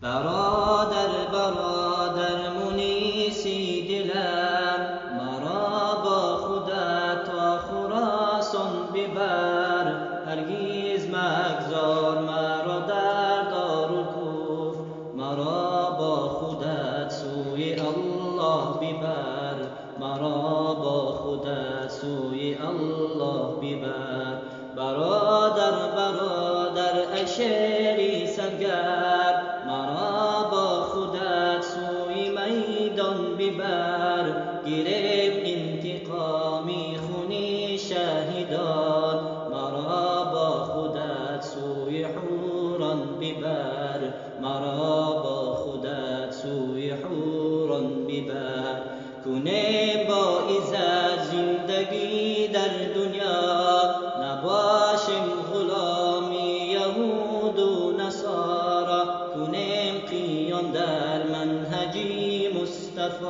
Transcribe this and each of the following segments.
برادر برادر منیسی دلم، مرا با خودت تا خراسان ببر. هرگز مگذار مرا در دارالکفر، مرا با خودت سوی الله ببر. مرا با خودت سوی الله ببر. برادر برادر ای شیری سرگرم، مرا با خودت سوی میدان ببر. گرفت انتقامی خونی شهیدان، مرا با خودت سوی حوران ببر. مرا با خودت سوی حوران ببر. کنیم با عزت زندگی در دنیا، نباشیم غلامی یهود و نصارا. کنیم قیام در منهجی مصطفی،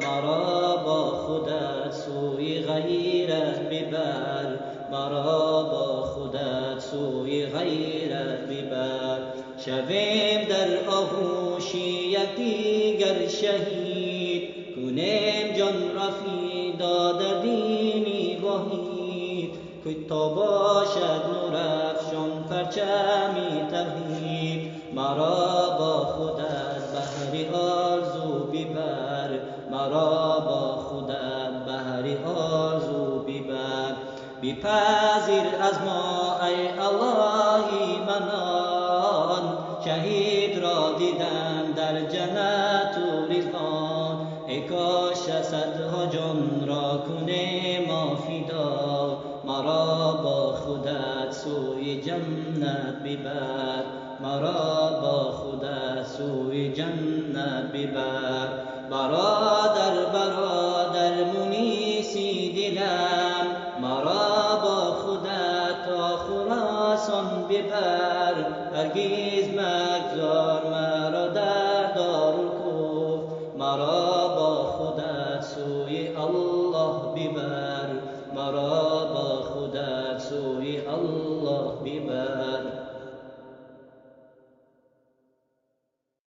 مرا با خودت سوی غیرت ببر. مرا با خودت سوی غیرت ببر. شویم در آغوش یکدیگر شهید، کنیم جان را فدا در دینی واحد. که تا باشد نور افشان پرچمی توحید، مرا با خودت بهر آرزو ببر. مرا با خودت بهر آرزو ببر. بپذیر از ما ای الهی منان، شهید را دیدم در جنت و رضوان. ای کاش صدها جان را کنه ما فدا، مرا با خودت سوی جنت ببر. مرا با خودت سوی جنت ببر. برادر برادر منیسی دلم، مرا با خودت تا خراسان ببر. هرگز مگذار